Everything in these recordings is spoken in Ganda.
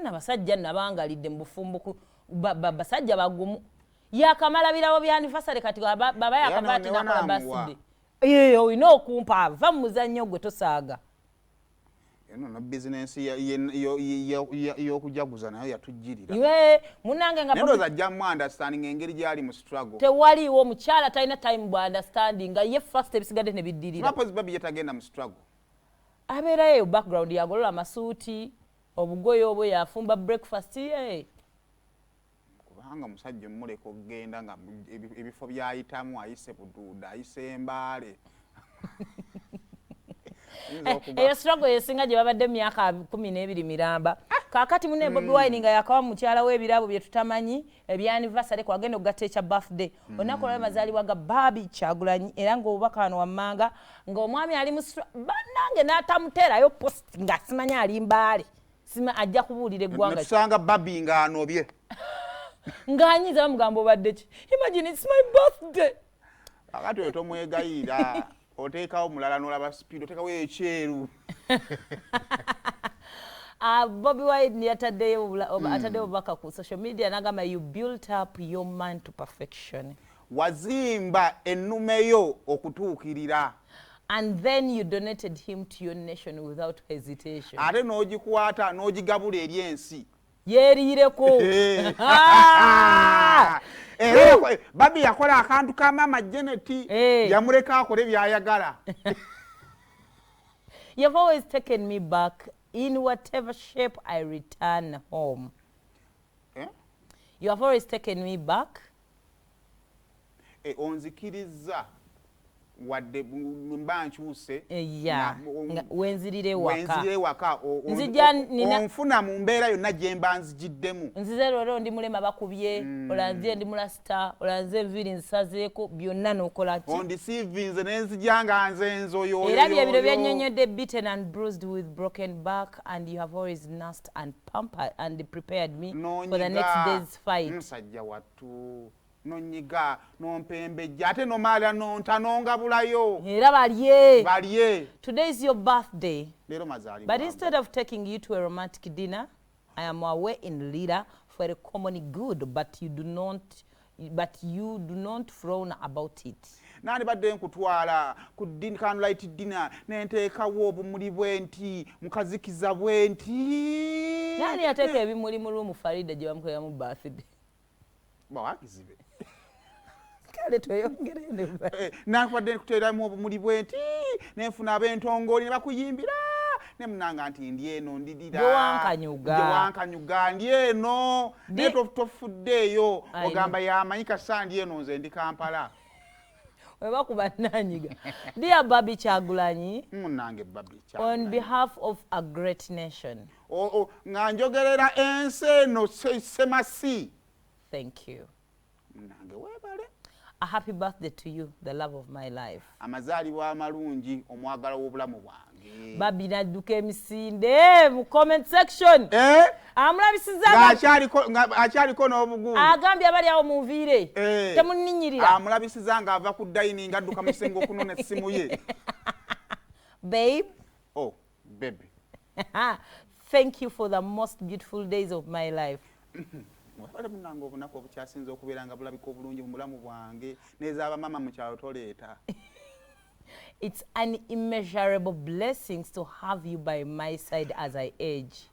bana basajja nabangalidde mu bufumbuku basajja bagumu yakamalabirawo bya anniversary kati baba yakavati nakola birthday olina okumpa ava mu muzannyo gwe tosaaga no business y'okujaguza nayo yatujjirira munange nga nendo ajjamu understanding engeri gyali mu struggle tewaliwo mukyala talina time bwa understanding nga ye first ebisigadde ne biddirira suppose babi yetagenda mu struggle abeerayo background yagolola amasuuti obugoye obwo yafumba breakfast kubanga musajja omuleka okugenda nga ebifo byayitamu ayise buduuda ayise embaale eyo struggle yesinga gye babadde myaka 12 miramba kakati mune Bobi Wine nga yakawa mukyala w'ebirabo bye tutamanyi ebya anniversary kwagenda okugatta ekya birthday olunaku lwa mazaalibwa ga Barbie Kyagulanyi era ng'obubaka wano wammanga ng'omwami ali mu bannange n'atamuteerayo post nga simanyi ali mbaale sima ajja kubuulira eggwanga tusanga Barbie nga anobye ng'anyiza bamugamba obadde ki imagine it's my birthday akati oyo tomwegayira oteekawo mulala n'olaba speed oteekawo ekyeru Bobi Wine yataddeyo obubaka ku social media n'agamba you built up your man to perfection wazimba ennumeyo okutuukirira and then you donated him to your nation without hesitation ate n'ogikwata n'ogigabula eri ensi yeeriireko Barbie yakola akantu ka mama Janet yamuleka akole byayagala You've always taken me back in whatever shape I return home. You have always taken me back. Onzikiriza wadde mbankyuse wenzirire waka onfuna mu mbeera yonna gye mba nzigiddemu nzize leero ndi mulema bakubye olanze ndi mulasita olanze enviiri nsazeeko byonna n'okola ki ondisiivinze n'enzija nga nze enzo era byebiro byannyonnyodde beaten and bruised with broken back and you have always nursed and pampered and prepared me for the next day's fight musajja wattu nonyiga nompembejja ate nomaala nontanongabulayo era balye today is your birthday leero mazaalibwa but instead of taking you to a romantic dinner I am away in leader for a common good but you do not frown about it nani badde nkutwala ku candlelight dinner nenteekawo obumuli bwenti mukazikiza bwenti nani yateeka ebimuli mu room Farida gye bamukolera mu birthday bawakizibe kale tweyongere nakwadde kuteeramu obumuli bwenti nenfuna ab'entongoli ne bakuyimbira ne munanga nti ndi eno ndidira gyewankanyuga ndi eno naye tofuddeeyo ogamba yamanyika saa ndi eno nze ndi Kampala webakuba nanyiga dear Barbie Kyagulanyi munange Barbie Kyagulanyi on behalf of a great nation nga njogerera ensi eno semasi thank you munange webale a happy birthday to you the love of my life amazaalibwa amalungi omwagala w'obulamu bwange Barbie nadduka emisinde mu comment section amulabisiza akyaliko n'obugumu agambye abali awo munviire temunninyirira amulabisiza nga ava ku dining adduka mu kisenge okunona essimu ye babe baby thank you for the most beautiful days of my life wabale munange obunaku obukyasinza okubeera nga bulabika obulungi mu bulamu bwange nezaaba mama mu kyalo toleeta It's an immeasurable blessing to have you by my side as I age.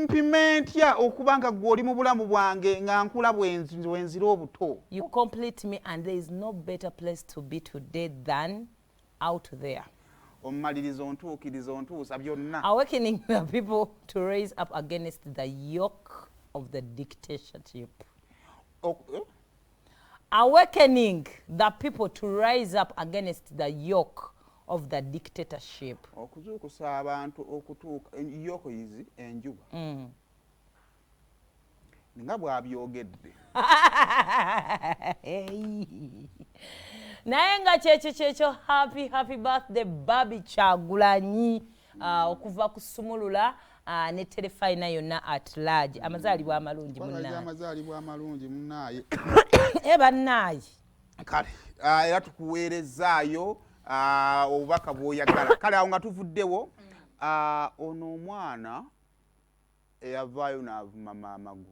Mpimentya okubanga gwoli mu bulamu bwange nga nkula bwenzira obuto. You complete me and there is no better place to be today than out there. Omalirizo ntuukirizo ntuusa byonna. Awakening the people to raise up against the yoke of the dictatorship. Awakening the people to rise up against the yoke of the dictatorship. Okuzuukusa abantu okutuuka yoko izi enjuba. Nga bwabyogedde. Naye nga kyekyo happy birthday Barbie Kyagulanyi okuva ku Sumulula ne telefina yonna at large amazaalibwa amalungi munnaye. Amazaalibwa amalungi munnaye. Bannaye. Kale era tukuweerezaayo obubaka bw'oyagala. Kale awo nga tuvuddewo ono omwana eyavaayo n'avuma maama gwe